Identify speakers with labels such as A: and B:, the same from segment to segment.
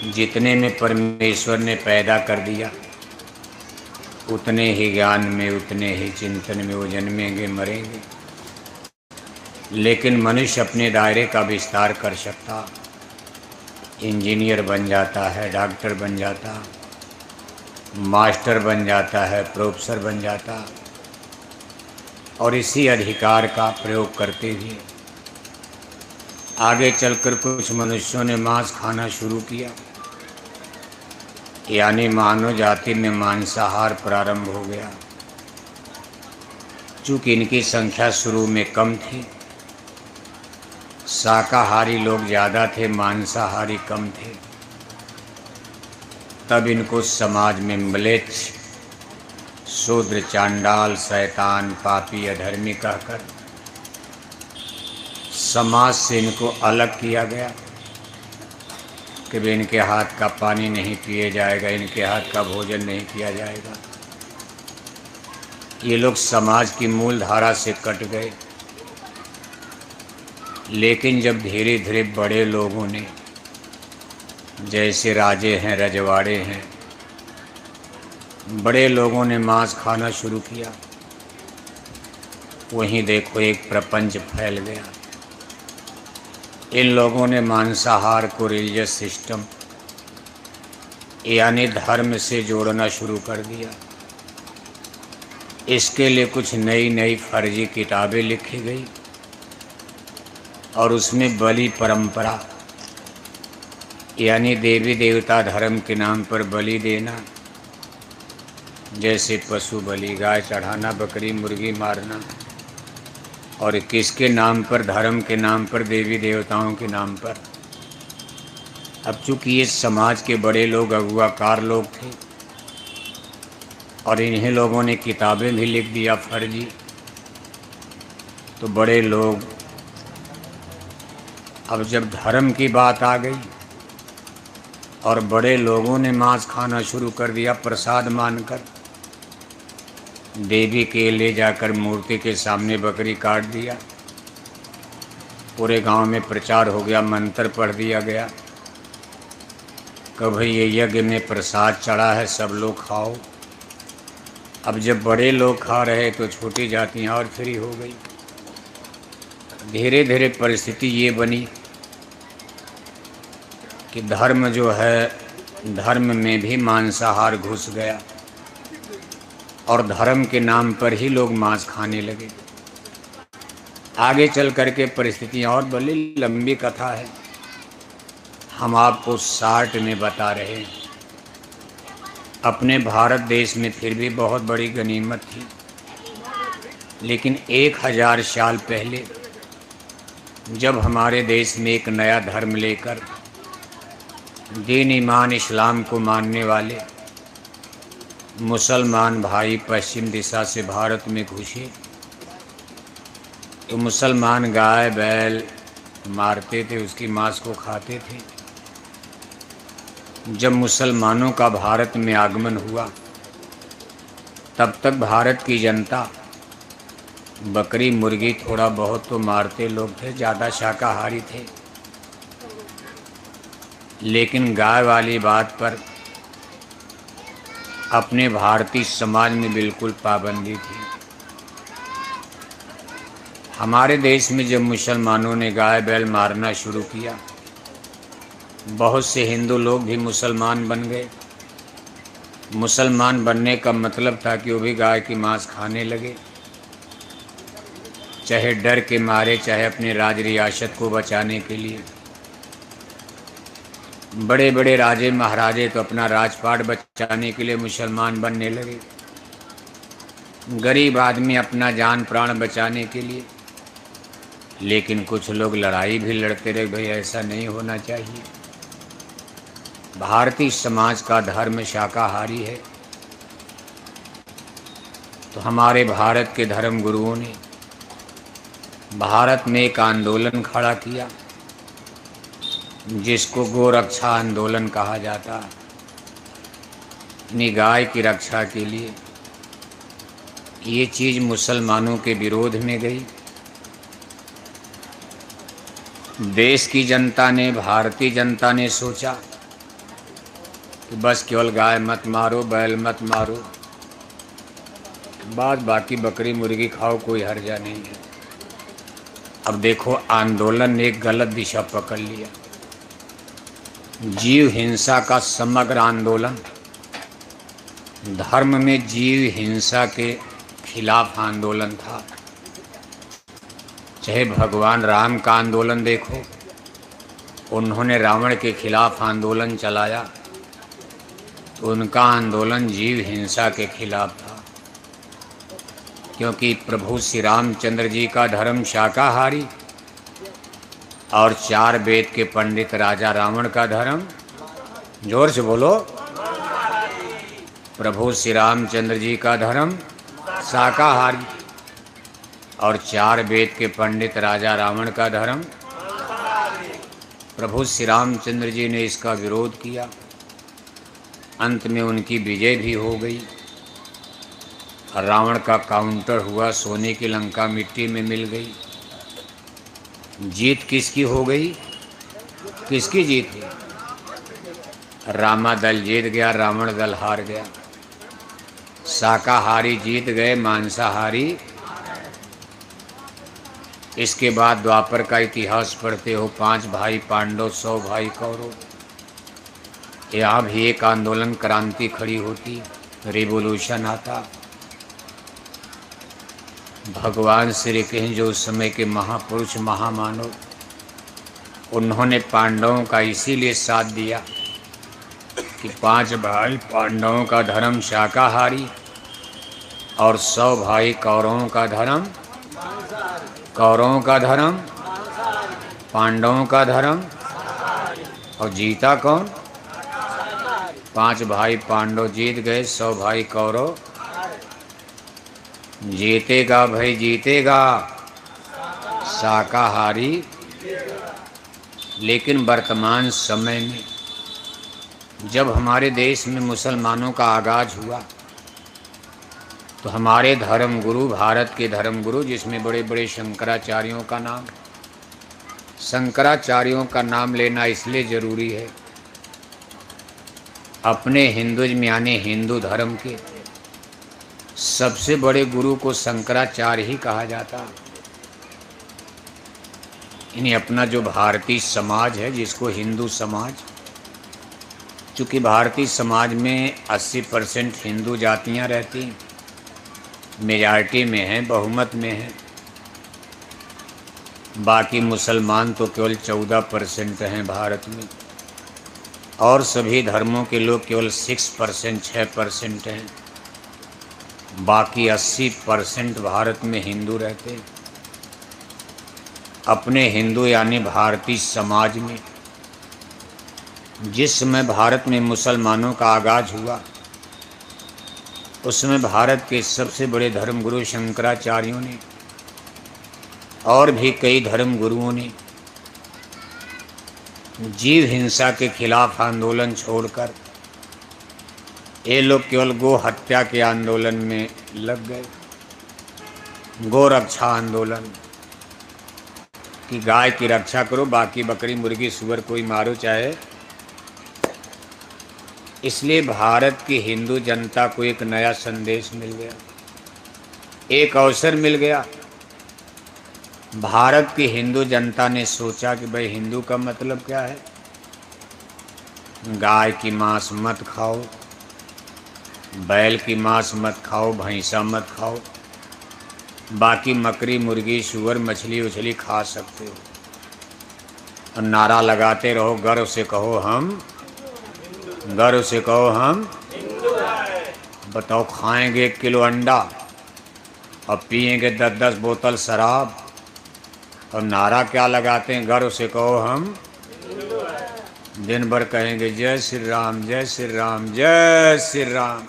A: जितने में परमेश्वर ने पैदा कर दिया उतने ही ज्ञान में, उतने ही चिंतन में वो जन्मेंगे मरेंगे। लेकिन मनुष्य अपने दायरे का विस्तार कर सकता, इंजीनियर बन जाता है, डॉक्टर बन जाता, मास्टर बन जाता है, प्रोफेसर बन जाता, और इसी अधिकार का प्रयोग करते हुए आगे चलकर कुछ मनुष्यों ने मांस खाना शुरू किया, यानी मानव जाति में मांसाहार प्रारंभ हो गया। चूँकि इनकी संख्या शुरू में कम थी, शाकाहारी लोग ज़्यादा थे, मांसाहारी कम थे, तब इनको समाज में म्लेच्छ, शूद्र, चांडाल, शैतान, पापी, अधर्मी कहकर समाज से इनको अलग किया गया कि भी इनके हाथ का पानी नहीं पिए जाएगा, इनके हाथ का भोजन नहीं किया जाएगा। ये लोग समाज की मूल धारा से कट गए। लेकिन जब धीरे धीरे बड़े लोगों ने, जैसे राजे हैं, रजवाड़े हैं, बड़े लोगों ने मांस खाना शुरू किया, वहीं देखो एक प्रपंच फैल गया। इन लोगों ने मांसाहार को रिलीजियस सिस्टम यानी धर्म से जोड़ना शुरू कर दिया। इसके लिए कुछ नई नई फर्जी किताबें लिखी गई और उसमें बलि परंपरा यानी देवी देवता धर्म के नाम पर बलि देना, जैसे पशु बलि, गाय चढ़ाना, बकरी मुर्गी मारना, और किसके नाम पर? धर्म के नाम पर, देवी देवताओं के नाम पर। अब चूंकि ये समाज के बड़े लोग अगुआकार लोग थे और इन्हीं लोगों ने किताबें भी लिख दिया फर्जी, तो बड़े लोग, अब जब धर्म की बात आ गई और बड़े लोगों ने मांस खाना शुरू कर दिया प्रसाद मानकर, देवी के ले जाकर मूर्ति के सामने बकरी काट दिया, पूरे गांव में प्रचार हो गया, मंत्र पढ़ दिया गया कि भाई ये यज्ञ में प्रसाद चढ़ा है, सब लोग खाओ। अब जब बड़े लोग खा रहे तो छोटी जातियां और फ्री हो गई। धीरे धीरे परिस्थिति ये बनी कि धर्म जो है, धर्म में भी मांसाहार घुस गया और धर्म के नाम पर ही लोग मांस खाने लगे। आगे चल करके परिस्थितियाँ और बड़ी लंबी कथा है, हम आपको शार्ट में बता रहे हैं। अपने भारत देश में फिर भी बहुत बड़ी गनीमत थी, लेकिन 1000 साल पहले जब हमारे देश में एक नया धर्म लेकर दीन ईमान इस्लाम को मानने वाले मुसलमान भाई पश्चिम दिशा से भारत में घुसे, तो मुसलमान गाय बैल मारते थे, उसकी मांस को खाते थे। जब मुसलमानों का भारत में आगमन हुआ तब तक भारत की जनता बकरी मुर्गी थोड़ा बहुत तो मारते लोग थे, ज़्यादा शाकाहारी थे, लेकिन गाय वाली बात पर अपने भारतीय समाज में बिल्कुल पाबंदी थी। हमारे देश में जब मुसलमानों ने गाय बैल मारना शुरू किया, बहुत से हिंदू लोग भी मुसलमान बन गए। मुसलमान बनने का मतलब था कि वो भी गाय की मांस खाने लगे, चाहे डर के मारे, चाहे अपने राज रियासत को बचाने के लिए। बड़े बड़े राजे महाराजे तो अपना राजपाट बचाने के लिए मुसलमान बनने लगे, गरीब आदमी अपना जान प्राण बचाने के लिए। लेकिन कुछ लोग लड़ाई भी लड़ते रहे, भाई ऐसा नहीं होना चाहिए। भारतीय समाज का धर्म शाकाहारी है, तो हमारे भारत के धर्म गुरुओं ने भारत में एक आंदोलन खड़ा किया जिसको गोरक्षा आंदोलन कहा जाता। गाय की रक्षा के लिए ये चीज़ मुसलमानों के विरोध में गई। देश की जनता ने, भारतीय जनता ने सोचा कि बस केवल गाय मत मारो, बैल मत मारो, बाद बाकी बकरी मुर्गी खाओ, कोई हर्जा नहीं है। अब देखो आंदोलन ने एक गलत दिशा पकड़ लिया। जीव हिंसा का समग्र आंदोलन, धर्म में जीव हिंसा के खिलाफ आंदोलन था। चाहे भगवान राम का आंदोलन देखो, उन्होंने रावण के खिलाफ आंदोलन चलाया, तो उनका आंदोलन जीव हिंसा के खिलाफ था। क्योंकि प्रभु श्री रामचंद्र जी का धर्म शाकाहारी और 4 वेद के पंडित राजा रावण का धर्म, जोर से बोलो, प्रभु श्री रामचंद्र जी का धर्म शाकाहारी और 4 वेद के पंडित राजा रावण का धर्म। प्रभु श्री रामचंद्र जी ने इसका विरोध किया, अंत में उनकी विजय भी हो गई। रावण का काउंटर हुआ, सोने की लंका मिट्टी में मिल गई। जीत किसकी हो गई? किसकी जीत हुई? रामा दल जीत गया, रावण दल हार गया। शाकाहारी जीत गए, मांसाहारी। इसके बाद द्वापर का इतिहास पढ़ते हो, 5 भाई पांडव, 100 भाई कौरव। यहाँ भी एक आंदोलन, क्रांति खड़ी होती, रिवोल्यूशन आता। भगवान श्री कृष्ण जो उस समय के महापुरुष महामानव, उन्होंने पांडवों का इसीलिए साथ दिया कि 5 भाई पांडवों का धर्म शाकाहारी और 100 भाई कौरवों का धर्म, कौरवों का धर्म, पांडवों का धर्म। और जीता कौन? 5 भाई पांडव जीत गए, 100 भाई कौरव। जीतेगा भाई, जीतेगा शाकाहारी। लेकिन वर्तमान समय में जब हमारे देश में मुसलमानों का आगाज हुआ, तो हमारे धर्मगुरु, भारत के धर्मगुरु, जिसमें बड़े बड़े शंकराचार्यों का नाम, शंकराचार्यों का नाम लेना इसलिए ज़रूरी है, अपने हिंदुइज्म यानी हिंदू धर्म के सबसे बड़े गुरु को शंकराचार्य ही कहा जाता। इन्हें अपना जो भारतीय समाज है, जिसको हिंदू समाज, चूँकि भारतीय समाज में 80% हिंदू जातियाँ रहती, मेजॉरिटी में हैं, बहुमत में हैं। बाकी मुसलमान तो केवल 14% हैं भारत में, और सभी धर्मों के लोग केवल 6%, 6% हैं। बाकी 80% भारत में हिंदू रहते हैं। अपने हिंदू यानी भारतीय समाज में जिस समय भारत में मुसलमानों का आगाज हुआ, उस समय भारत के सबसे बड़े धर्मगुरु शंकराचार्यों ने और भी कई धर्मगुरुओं ने जीव हिंसा के खिलाफ आंदोलन छोड़कर ये लोग केवल गो हत्या के आंदोलन में लग गए। गो रक्षा आंदोलन कि गाय की रक्षा करो, बाकी बकरी मुर्गी सूअर कोई मारो चाहे। इसलिए भारत की हिंदू जनता को एक नया संदेश मिल गया, एक अवसर मिल गया। भारत की हिंदू जनता ने सोचा कि भाई हिंदू का मतलब क्या है? गाय की मांस मत खाओ, बैल की मांस मत खाओ, भैंसा मत खाओ, बाकी मकरी मुर्गी सूअर मछली उछली खा सकते हो। और नारा लगाते रहो, गर्व से कहो हम, गर्व से कहो हम। बताओ, खाएंगे 1 किलो अंडा और पिएंगे 10-10 बोतल शराब, और नारा क्या लगाते हैं? गर्व से कहो हम। दिन भर कहेंगे जय श्री राम, जय श्री राम, जय श्री राम,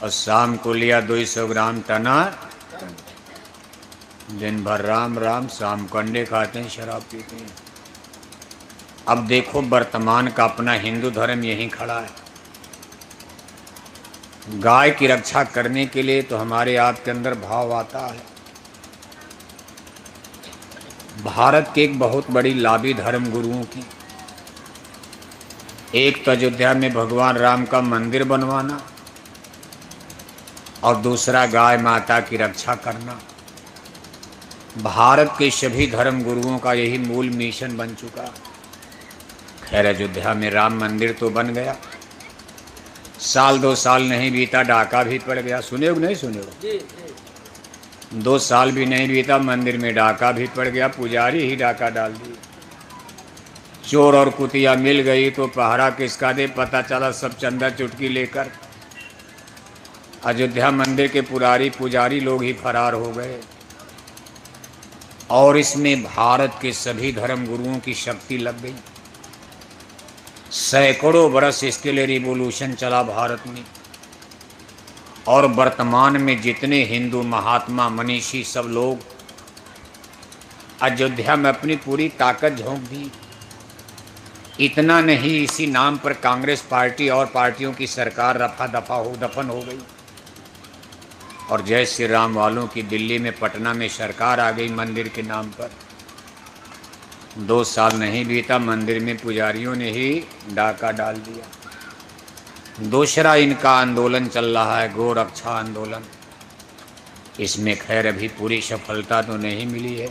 A: और शाम को लिया 200 ग्राम टना, दिन भर राम राम, शाम को अंडे खाते हैं, शराब पीते हैं। अब देखो वर्तमान का अपना हिंदू धर्म यहीं खड़ा है। गाय की रक्षा करने के लिए तो हमारे आपके अंदर भाव आता है। भारत के एक बहुत बड़ी लाभी धर्म गुरुओं की एक तो अयोध्या में भगवान राम का मंदिर बनवाना और दूसरा गाय माता की रक्षा करना। भारत के सभी धर्म गुरुओं का यही मूल मिशन बन चुका। खैर अयोध्या में राम मंदिर तो बन गया, साल 2 साल नहीं बीता डाका भी पड़ गया। सुने हो नहीं सुने हो? 2 साल भी नहीं बीता मंदिर में डाका भी पड़ गया, पुजारी ही डाका डाल दिया। चोर और कुतिया मिल गई तो पहरा किसका दे, पता चला सब चंदा चुटकी लेकर अयोध्या मंदिर के पुजारी लोग ही फरार हो गए। और इसमें भारत के सभी धर्म गुरुओं की शक्ति लग गई। सैकड़ों बरस इसके लिए रिवॉल्यूशन चला भारत में, और वर्तमान में जितने हिंदू महात्मा मनीषी सब लोग अयोध्या में अपनी पूरी ताकत झोंक दी। इतना नहीं, इसी नाम पर कांग्रेस पार्टी और पार्टियों की सरकार रफा दफा दफन हो गई। और जय श्री राम वालों की दिल्ली में पटना में सरकार आ गई मंदिर के नाम पर। 2 साल नहीं बीता मंदिर में पुजारियों ने ही डाका डाल दिया। दूसरा इनका आंदोलन चल रहा है, गो रक्षा आंदोलन। इसमें खैर अभी पूरी सफलता तो नहीं मिली है,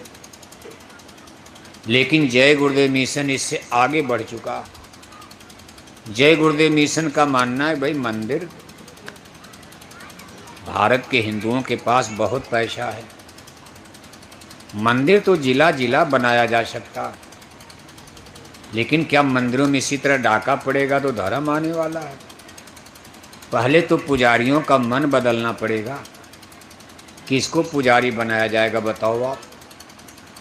A: लेकिन जय गुरुदेव मिशन इससे आगे बढ़ चुका। जय गुरुदेव मिशन का मानना है भाई मंदिर, भारत के हिंदुओं के पास बहुत पैसा है, मंदिर तो जिला जिला बनाया जा सकता, लेकिन क्या मंदिरों में इसी तरह डाका पड़ेगा तो धर्म आने वाला है? पहले तो पुजारियों का मन बदलना पड़ेगा। किसको पुजारी बनाया जाएगा बताओ आप?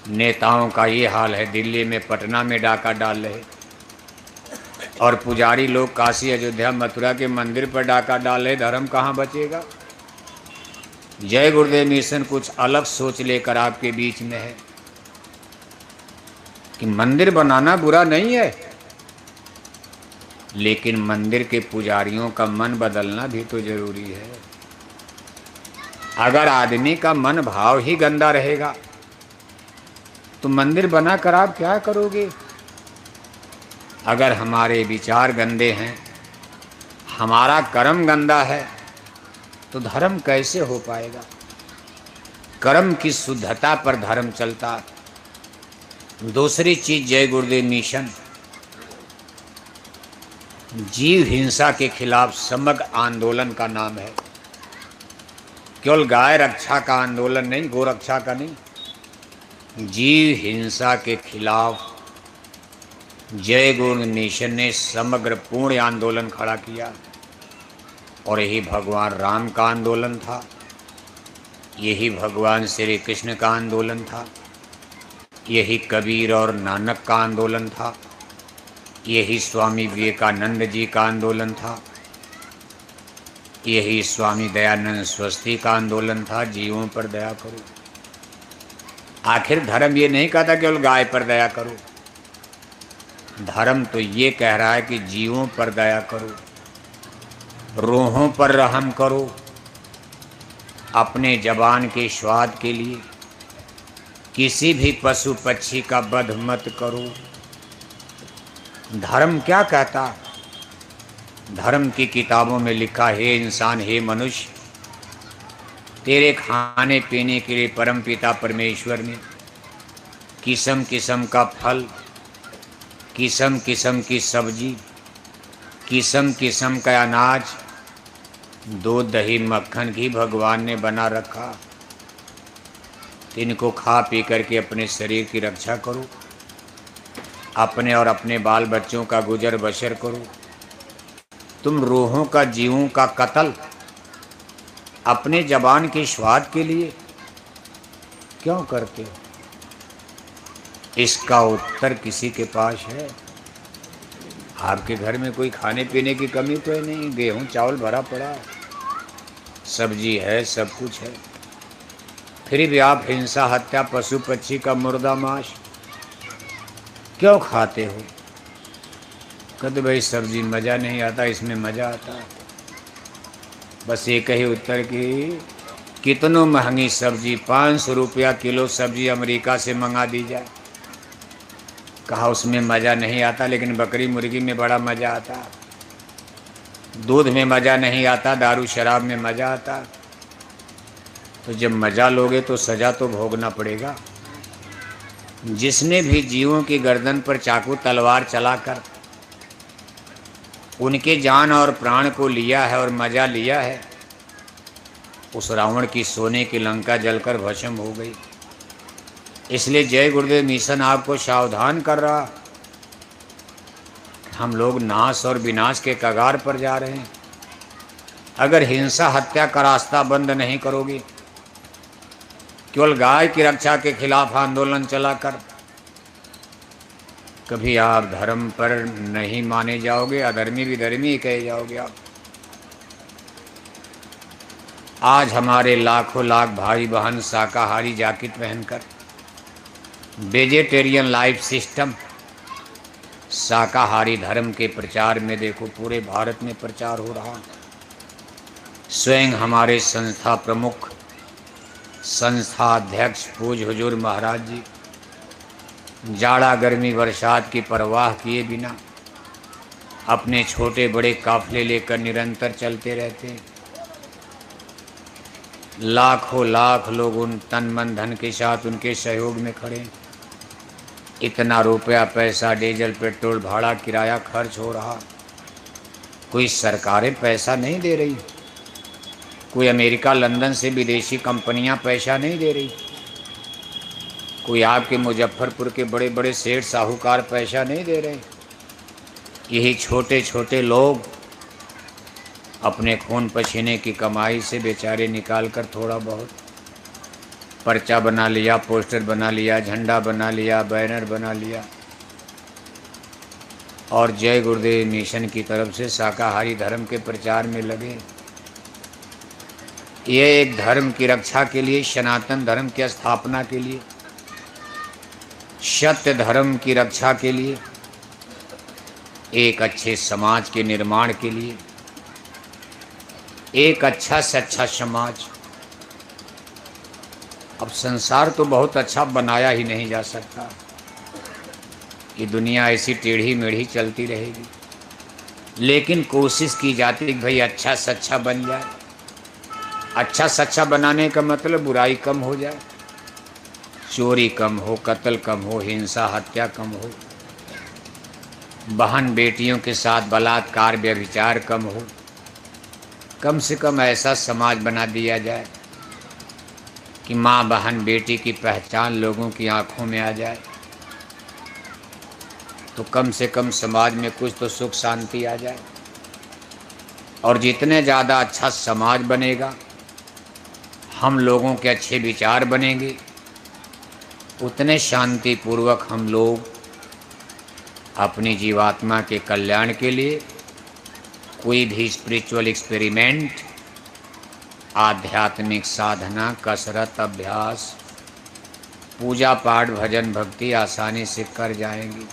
A: नेताओं का ये हाल है, दिल्ली में पटना में डाका डाल रहे, और पुजारी लोग काशी अयोध्या मथुरा के मंदिर पर डाका डाल रहे। धर्म कहाँ बचेगा? जय गुरुदेव मिशन कुछ अलग सोच लेकर आपके बीच में है कि मंदिर बनाना बुरा नहीं है, लेकिन मंदिर के पुजारियों का मन बदलना भी तो जरूरी है। अगर आदमी का मन भाव ही गंदा रहेगा तो मंदिर बनाकर आप क्या करोगे? अगर हमारे विचार गंदे हैं, हमारा कर्म गंदा है, तो धर्म कैसे हो पाएगा? कर्म की शुद्धता पर धर्म चलता। दूसरी चीज, जय गुरुदेव मिशन जीव हिंसा के खिलाफ समग्र आंदोलन का नाम है। केवल गाय रक्षा का आंदोलन नहीं, गो रक्षा का नहीं, जीव हिंसा के खिलाफ जय गुरुदेव मिशन ने समग्र पूर्ण आंदोलन खड़ा किया। और यही भगवान राम का आंदोलन था, यही भगवान श्री कृष्ण का आंदोलन था, यही कबीर और नानक का आंदोलन था, यही स्वामी विवेकानंद जी का आंदोलन था, यही स्वामी दयानंद सरस्वती का आंदोलन था, जीवों पर दया करो। आखिर धर्म ये नहीं कहता केवल गाय पर दया करो, धर्म तो ये कह रहा है कि जीवों पर दया करो, रूहों पर रहम करो, अपने जबान के स्वाद के लिए किसी भी पशु पक्षी का वध मत करो। धर्म क्या कहता? धर्म की किताबों में लिखा, हे इंसान, हे मनुष्य, तेरे खाने पीने के लिए परम पिता परमेश्वर ने किस्म किस्म का फल, किस्म किस्म की सब्जी, किस्म किस्म का अनाज, दूध दही मक्खन घी भगवान ने बना रखा। इनको खा पी करके अपने शरीर की रक्षा करो, अपने और अपने बाल बच्चों का गुजर बसर करो। तुम रूहों का, जीवों का कत्ल अपने जबान के स्वाद के लिए क्यों करते हो? इसका उत्तर किसी के पास है? आपके घर में कोई खाने पीने की कमी तो है नहीं, गेहूं चावल भरा पड़ा है, सब्जी है, सब कुछ है, फिर भी आप हिंसा, हत्या, पशु पक्षी का मुर्दा मांस क्यों खाते हो? कहते भाई सब्जी मज़ा नहीं आता, इसमें मज़ा आता है। बस एक ही उत्तर की, कितनों महंगी सब्जी, 500 रुपया किलो सब्जी अमेरिका से मंगा दी जाए, कहा उसमें मज़ा नहीं आता, लेकिन बकरी मुर्गी में बड़ा मज़ा आता। दूध में मज़ा नहीं आता, दारू शराब में मज़ा आता। तो जब मज़ा लोगे तो सज़ा तो भोगना पड़ेगा। जिसने भी जीवों की गर्दन पर चाकू तलवार चलाकर उनके जान और प्राण को लिया है और मज़ा लिया है, उस रावण की सोने की लंका जलकर भस्म हो गई। इसलिए जय गुरुदेव मिशन आपको सावधान कर रहा, हम लोग नाश और विनाश के कगार पर जा रहे हैं। अगर हिंसा हत्या का रास्ता बंद नहीं करोगे, केवल गाय की रक्षा के खिलाफ आंदोलन चलाकर, कभी आप धर्म पर नहीं माने जाओगे, अधर्मी विधर्मी ही कहे जाओगे आप। आज हमारे लाखों लाख भाई बहन शाकाहारी जैकेट पहनकर वेजिटेरियन लाइफ सिस्टम शाकाहारी धर्म के प्रचार में देखो पूरे भारत में प्रचार हो रहा। स्वयं हमारे संस्था प्रमुख, संस्था अध्यक्ष पूज्य हुजूर महाराज जी जाड़ा गर्मी बरसात की परवाह किए बिना अपने छोटे बड़े काफले लेकर निरंतर चलते रहते हैं। लाखों लाख लोग उन तन मन धन के साथ उनके सहयोग में खड़े। इतना रुपया पैसा डीजल पेट्रोल भाड़ा किराया खर्च हो रहा, कोई सरकारें पैसा नहीं दे रही, कोई अमेरिका लंदन से विदेशी कंपनियां पैसा नहीं दे रही, कोई आपके मुजफ्फरपुर के बड़े बड़े सेठ साहूकार पैसा नहीं दे रहे। यही छोटे छोटे लोग अपने खून पसीने की कमाई से बेचारे निकाल कर थोड़ा बहुत पर्चा बना लिया, पोस्टर बना लिया, झंडा बना लिया, बैनर बना लिया और जय गुरुदेव मिशन की तरफ से शाकाहारी धर्म के प्रचार में लगे। ये एक धर्म की रक्षा के लिए, सनातन धर्म की स्थापना के लिए, सत्य धर्म की रक्षा के लिए, एक अच्छे समाज के निर्माण के लिए, एक अच्छा से अच्छा समाज। अब संसार तो बहुत अच्छा बनाया ही नहीं जा सकता, ये दुनिया ऐसी टेढ़ी मेढ़ी चलती रहेगी, लेकिन कोशिश की जाती है कि भाई अच्छा से अच्छा बन जाए। अच्छा से अच्छा बनाने का मतलब बुराई कम हो जाए, चोरी कम हो, कत्ल कम हो, हिंसा हत्या कम हो, बहन बेटियों के साथ बलात्कार व्यभिचार कम हो। कम से कम ऐसा समाज बना दिया जाए कि माँ बहन बेटी की पहचान लोगों की आंखों में आ जाए, तो कम से कम समाज में कुछ तो सुख शांति आ जाए। और जितने ज़्यादा अच्छा समाज बनेगा, हम लोगों के अच्छे विचार बनेंगे, उतने शांतिपूर्वक हम लोग अपनी जीवात्मा के कल्याण के लिए कोई भी स्पिरिचुअल एक्सपेरिमेंट, आध्यात्मिक साधना, कसरत, अभ्यास, पूजा पाठ, भजन भक्ति आसानी से कर जाएंगे।